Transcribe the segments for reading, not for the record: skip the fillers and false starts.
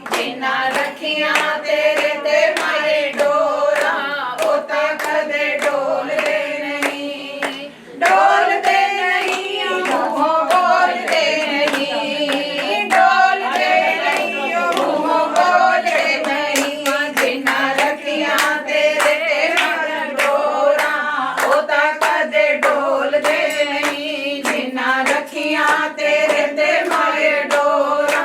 जिन्ना रखियां तेरे ते माए डोरा, ओ तां कदे डोलदे नहीं, डोलदे नहीं, मुंहों बोलदे नहीं, डोलदे नहीं, मुंहों बोलदे नहीं। जिन्ना रखियां तेरे ते माए डोरा, ओ तां कदे डोलदे नहीं, जिन्ना रखियां तेरे ते माए डोरा,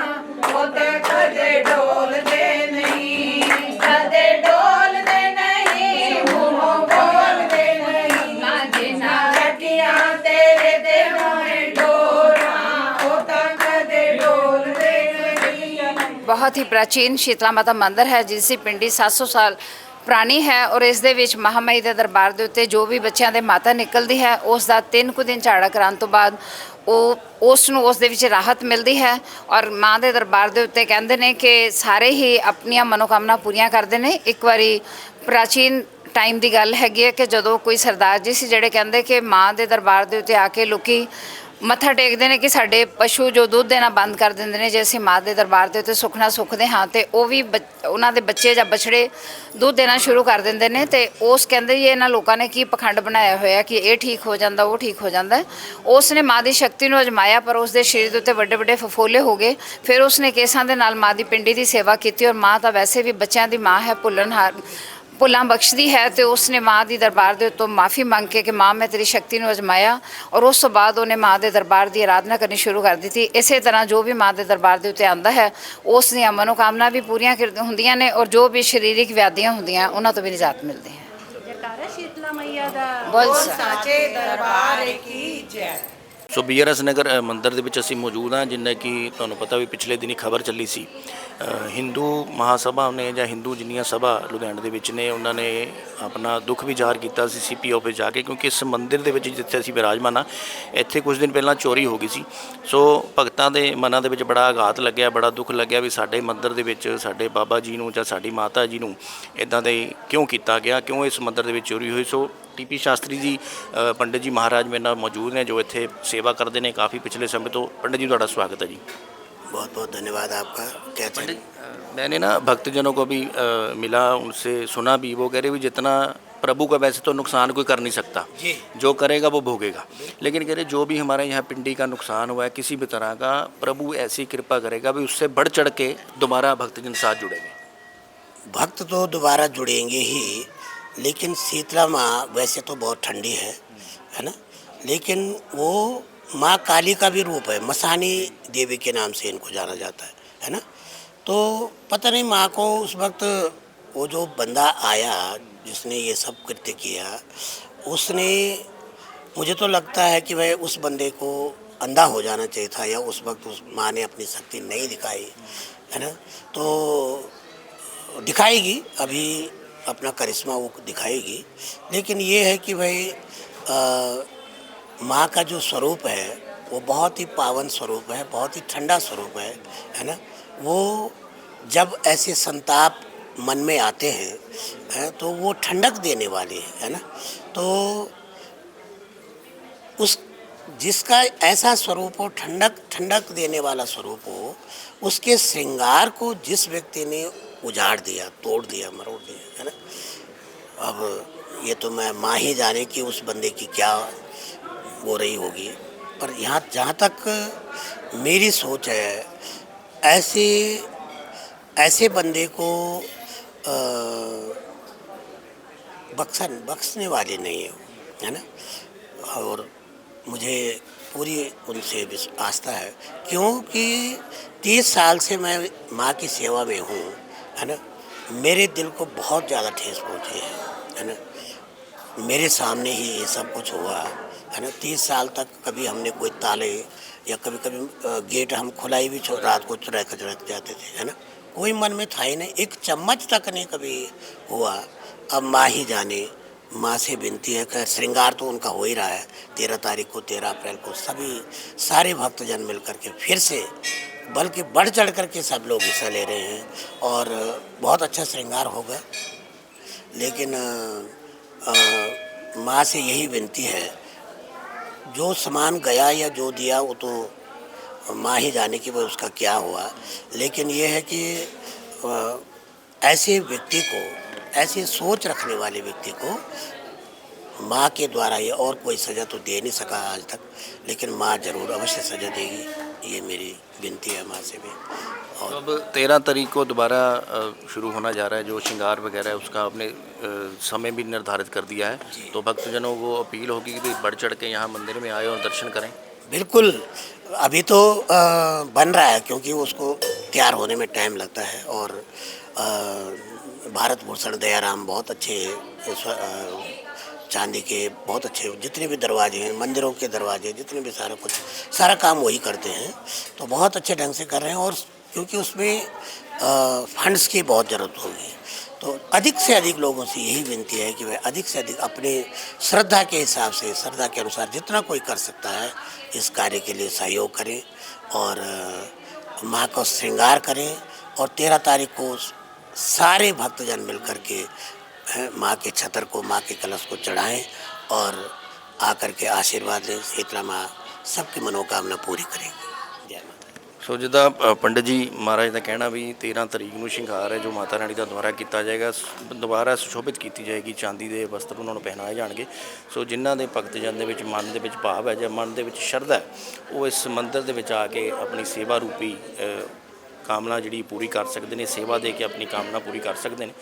ओ तां कदे डोलदे नहीं, कदे डोलदे नहीं, मुंहों बोलदे नहीं। जिन्ना रखियां तेरे ते माए डोरा, ओ तां कदे डोलदे नहीं। बहुत ही प्राचीन शीतला माता मंदिर है जिस ਦੀ ਪਿੰਡੀ 700 ਸਾਲ ਪੁਰਾਣੀ ਹੈ ਔਰ ਇਸ ਦੇ ਵਿੱਚ ਮਹਾਮਾਈ ਦੇ ਦਰਬਾਰ ਦੇ ਉੱਤੇ ਜੋ ਵੀ ਬੱਚਿਆਂ ਦੇ ਮਾਤਾ ਨਿਕਲਦੀ ਹੈ ਉਸ ਦਾ 3 ਕੁ ਦਿਨ ਝਾੜਾ ਕਰਾਉਣ ਤੋਂ ਬਾਅਦ ਉਸ ਨੂੰ ਉਸ ਦੇ ਵਿੱਚ ਰਾਹਤ ਮਿਲਦੀ ਹੈ ਔਰ ਮਾਂ ਦੇ ਦਰਬਾਰ ਦੇ ਉੱਤੇ ਕਹਿੰਦੇ ਨੇ ਕਿ ਸਾਰੇ ਹੀ ਆਪਣੀਆਂ ਮਨੋਕਾਮਨਾ ਪੂਰੀਆਂ ਕਰਦੇ ਨੇ। ਇੱਕ ਵਾਰੀ ਪ੍ਰਾਚੀਨ ਟਾਈਮ ਦੀ ਗੱਲ ਹੈਗੀ ਹੈ ਕਿ ਜਦੋਂ ਕੋਈ ਸਰਦਾਰ ਜੀ ਸੀ ਜਿਹੜੇ ਕਹਿੰਦੇ ਕਿ ਮਾਂ ਦੇ ਦਰਬਾਰ ਦੇ ਉੱਤੇ ਆ ਕੇ ਲੋਕੀ ਮੱਥਾ ਟੇਕਦੇ ਨੇ ਕਿ ਸਾਡੇ ਪਸ਼ੂ ਜੋ ਦੁੱਧ ਦੇਣਾ ਬੰਦ ਕਰ ਦਿੰਦੇ ਨੇ, ਜੇ ਅਸੀਂ ਮਾਂ ਦੇ ਦਰਬਾਰ ਦੇ ਉੱਤੇ ਸੁਖਨਾ ਸੁਖਦੇ ਹਾਂ ਤੇ ਉਹ ਵੀ ਉਹਨਾਂ ਦੇ ਬੱਚੇ ਜਾਂ ਬਛੜੇ ਦੁੱਧ ਦੇਣਾ ਸ਼ੁਰੂ ਕਰ ਦਿੰਦੇ ਨੇ। ਤੇ ਉਸ ਕਹਿੰਦੇ ਜੀ ਇਹਨਾਂ ਲੋਕਾਂ ਨੇ ਕੀ ਪਖੰਡ ਬਣਾਇਆ ਹੋਇਆ ਕਿ ਇਹ ਠੀਕ ਹੋ ਜਾਂਦਾ ਉਹ ਠੀਕ ਹੋ ਜਾਂਦਾ। ਉਸ ਨੇ ਮਾਂ ਦੀ ਸ਼ਕਤੀ ਨੂੰ ਅਜਮਾਇਆ ਪਰ ਉਸ ਦੇ ਸਰੀਰ ਦੇ ਉੱਤੇ ਵੱਡੇ ਵੱਡੇ ਫਫੋਲੇ ਹੋ ਗਏ। ਫਿਰ ਉਸ ਨੇ ਕੇਸਾਂ ਦੇ ਨਾਲ ਮਾਂ ਦੀ ਪਿੰਡੀ ਦੀ ਸੇਵਾ ਕੀਤੀ ਔਰ ਮਾਂ ਤਾਂ ਵੈਸੇ ਵੀ ਬੱਚਿਆਂ ਦੀ ਮਾਂ ਹੈ, ਭੁੱਲਾਂ ਬਖਸ਼ਦੀ ਹੈ। ਤੇ ਉਸ ਨੇ ਮਾਂ ਦੀ ਦਰਬਾਰ ਦੇ ਉੱਤੋਂ ਮਾਫੀ ਮੰਗ ਕੇ ਕਿ ਮਾਂ ਮੈਂ ਤੇਰੀ ਸ਼ਕਤੀ ਨੂੰ ਅਜਮਾਇਆ ਔਰ ਉਸ ਤੋਂ ਬਾਅਦ ਉਹਨੇ ਮਾਂ ਦੇ ਦਰਬਾਰ ਦੀ ਆਰਾਧਨਾ ਕਰਨੀ ਸ਼ੁਰੂ ਕਰ ਦਿੱਤੀ। ਇਸੇ ਤਰ੍ਹਾਂ ਜੋ ਵੀ ਮਾਂ ਦੇ ਦਰਬਾਰ ਦੇ ਉੱਤੇ ਆਉਂਦਾ ਹੈ ਉਸ ਦੀਆਂ ਮਨੋਕਾਮਨਾ ਵੀ ਪੂਰੀਆਂ ਹੁੰਦੀਆਂ ਨੇ ਔਰ ਜੋ ਵੀ ਸਰੀਰਕ ਵਿਆਧੀਆਂ ਹੁੰਦੀਆਂ ਉਹਨਾਂ ਤੋਂ ਵੀ ਨਿਜਾਤ ਮਿਲਦੀ ਹੈ। ਜੈਕਾਰਾ ਸ਼ੀਤਲਾ ਮਈਆ ਦਾ ਬੋਲ ਸਾਚੇ ਦਰਬਾਰ ਕੀ ਜੈ। ਸੋ BRS ਨਗਰ ਮੰਦਿਰ ਦੇ ਵਿੱਚ ਅਸੀਂ ਮੌਜੂਦ ਹਾਂ, ਜਿੰਨਾ ਕਿ ਤੁਹਾਨੂੰ ਪਤਾ ਵੀ ਪਿਛਲੇ ਦਿਨੀ ਖਬਰ ਚੱਲੀ ਸੀ ਹਿੰਦੂ ਮਹਾਸਭਾ ਨੇ ਜਾਂ ਹਿੰਦੂ ਜਿੰਨੀਆਂ ਸਭਾ ਲੁਧਿਆਣੇ ਦੇ ਵਿੱਚ ਨੇ ਉਹਨਾਂ ਨੇ ਆਪਣਾ ਦੁੱਖ ਵੀ ਜ਼ਾਹਰ ਕੀਤਾ ਸੀ CP ਆਫਿਸ ਜਾ ਕੇ, ਕਿਉਂਕਿ ਇਸ ਮੰਦਿਰ ਦੇ ਵਿੱਚ ਜਿੱਥੇ ਅਸੀਂ ਵਿਰਾਜਮਾਨ ਹਾਂ ਇੱਥੇ ਕੁਝ ਦਿਨ ਪਹਿਲਾਂ ਚੋਰੀ ਹੋ ਗਈ ਸੀ। ਸੋ ਭਗਤਾਂ ਦੇ ਮਨਾਂ ਦੇ ਵਿੱਚ ਬੜਾ ਆਘਾਤ ਲੱਗਿਆ, ਬੜਾ ਦੁੱਖ ਲੱਗਿਆ ਵੀ ਸਾਡੇ ਮੰਦਿਰ ਦੇ ਵਿੱਚ ਸਾਡੇ ਬਾਬਾ ਜੀ ਨੂੰ ਜਾਂ ਸਾਡੀ ਮਾਤਾ ਜੀ ਨੂੰ ਇੱਦਾਂ ਦੇ ਕਿਉਂ ਕੀਤਾ ਗਿਆ, ਕਿਉਂ ਇਸ ਮੰਦਿਰ ਦੇ ਵਿੱਚ ਚੋਰੀ ਹੋਈ। ਸੋ TP ਸ਼ਾਸਤਰੀ ਜੀ ਪੰਡਿਤ ਜੀ ਮਹਾਰਾਜ ਮੇਰੇ ਨਾਲ ਮੌਜੂਦ ਨੇ ਜੋ ਇੱਥੇ सेवा करते हैं काफ़ी पिछले समय तो। पंडित जी ਤੁਹਾਡਾ स्वागत है जी। बहुत बहुत धन्यवाद आपका। क्या पंडित मैंने ना भक्तजनों को भी मिला, उनसे सुना भी, वो कह रहे भी जितना प्रभु का वैसे तो नुकसान कोई कर नहीं सकता, जो करेगा वो भोगेगा, लेकिन कह रहे जो भी हमारे यहाँ पिंडी का नुकसान हुआ है किसी भी तरह का प्रभु ऐसी कृपा करेगा भी उससे बढ़ चढ़ के दोबारा भक्तजन साथ जुड़ेंगे। भक्त तो दोबारा जुड़ेंगे ही, लेकिन शीतला माँ वैसे तो बहुत ठंडी है ना, लेकिन वो माँ काली का भी रूप है, मसानी देवी के नाम से इनको जाना जाता है ना। तो पता नहीं माँ को उस वक्त वो जो बंदा आया जिसने ये सब कृत्य किया, उसने मुझे तो लगता है कि वह उस बंदे को अंधा हो जाना चाहिए था, या उस वक्त उस माँ ने अपनी शक्ति नहीं दिखाई है ना। तो दिखाएगी अभी अपना करिश्मा वो दिखाएगी, लेकिन ये है कि भाई माँ का जो स्वरूप है वो बहुत ही पावन स्वरूप है, बहुत ही ठंडा स्वरूप है ना। वो जब ऐसे संताप मन में आते हैं तो वो ठंडक देने वाले है ना। तो उस जिसका ऐसा स्वरूप हो, ठंडक देने वाला स्वरूप हो, उसके श्रृंगार को जिस व्यक्ति ने उजाड़ दिया, तोड़ दिया, मरोड़ दिया है ना। अब ये तो मैं माँ ही जाने कि उस बंदे की क्या हो रही होगी, पर यहाँ जहाँ तक मेरी सोच है ऐसे बंदे को बख्शने वाले नहीं है ना। और मुझे पूरी उनसे आस्था है, क्योंकि 30 साल से मैं माँ की सेवा में हूँ है ना। मेरे दिल को बहुत ज़्यादा ठेस पहुँची है ना। मेरे सामने ही ये सब कुछ हुआ है ना। 30 साल तक कभी हमने कोई ताले या कभी गेट हम खुलाई भी रात को रख जाते थे है ना। कोई मन में था ही नहीं, एक चम्मच तक नहीं कभी हुआ। अब माँ ही जाने, माँ से विनती है कि श्रृंगार तो उनका हो ही रहा है। 13 तारीख को 13 अप्रैल को सारे भक्तजन मिल कर के फिर से बल्कि बढ़ चढ़ कर के सब लोग हिस्सा ले रहे हैं और बहुत अच्छा श्रृंगार होगा। लेकिन माँ से यही विनती है, जो सामान गया या जो दिया वो तो माँ ही जाने कि वो उसका क्या हुआ। लेकिन ये है कि ऐसे व्यक्ति को, ऐसी सोच रखने वाले व्यक्ति को माँ के द्वारा ये और कोई सज़ा तो दे नहीं सका आज तक, लेकिन माँ ज़रूर अवश्य सज़ा देगी, ये मेरी विनती है माँ से भी। तो अब 13 तारीख को दोबारा शुरू होना जा रहा है जो श्रृंगार वगैरह है, उसका आपने समय भी निर्धारित कर दिया है, तो भक्तजनों को अपील होगी कि भाई बढ़ चढ़ के यहाँ मंदिर में आए और दर्शन करें। बिल्कुल, अभी तो बन रहा है, क्योंकि उसको तैयार होने में टाइम लगता है। और भारत भूषण दयाराम बहुत अच्छे चांदी के बहुत अच्छे जितने भी दरवाजे हैं, मंदिरों के दरवाजे, जितने भी सारा कुछ, सारा काम वही करते हैं, तो बहुत अच्छे ढंग से कर रहे हैं। और क्योंकि उसमें फंड्स की बहुत ज़रूरत होगी, तो अधिक से अधिक लोगों से यही विनती है कि वह अधिक से अधिक अपने श्रद्धा के हिसाब से, श्रद्धा के अनुसार जितना कोई कर सकता है इस कार्य के लिए सहयोग करें और माँ को श्रृंगार करें। और 13 तारीख को सारे भक्तजन मिल कर के माँ के छतर को, माँ के कलश को चढ़ाएं और आकर के आशीर्वाद लें। शीतला माँ सबकी मनोकामना पूरी करेंगी। जय माता। ਸੋ ਜਿੱਦਾਂ ਪੰਡਿਤ ਜੀ ਮਹਾਰਾਜ ਦਾ ਕਹਿਣਾ ਵੀ 13 ਤਰੀਕ ਨੂੰ ਸ਼ਿੰਗਾਰ ਹੈ ਜੋ ਮਾਤਾ ਰਾਣੀ ਦਾ ਦੁਆਰਾ ਕੀਤਾ ਜਾਏਗਾ, ਦੁਬਾਰਾ ਸੁਸ਼ੋਭਿਤ ਕੀਤੀ ਜਾਏਗੀ, ਚਾਂਦੀ ਦੇ ਵਸਤਰ ਉਹਨਾਂ ਨੂੰ ਪਹਿਨਾਏ ਜਾਣਗੇ। ਸੋ ਜਿਨ੍ਹਾਂ ਦੇ ਭਗਤਜਨ ਦੇ ਵਿੱਚ ਮਨ ਦੇ ਵਿੱਚ ਭਾਵ ਹੈ ਜਾਂ ਮਨ ਦੇ ਵਿੱਚ ਸ਼ਰਧਾ ਹੈ, ਉਹ ਇਸ ਮੰਦਿਰ ਦੇ ਵਿੱਚ ਆ ਕੇ ਆਪਣੀ ਸੇਵਾ ਰੂਪੀ ਕਾਮਨਾ ਜਿਹੜੀ ਪੂਰੀ ਕਰ ਸਕਦੇ ਨੇ, ਸੇਵਾ ਦੇ ਕੇ ਆਪਣੀ ਕਾਮਨਾ ਪੂਰੀ ਕਰ ਸਕਦੇ ਨੇ।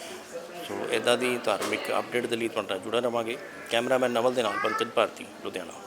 ਸੋ ਇੱਦਾਂ ਦੀ ਧਾਰਮਿਕ ਅਪਡੇਟ ਦੇ ਲਈ ਤੁਹਾਡਾ ਜੁੜਾ ਰਹਾਂਗੇ। ਕੈਮਰਾਮੈਨ ਨਵਲ ਦੇ ਨਾਲ ਪੰਕਜ ਭਾਰਤੀ, ਲੁਧਿਆਣਾ।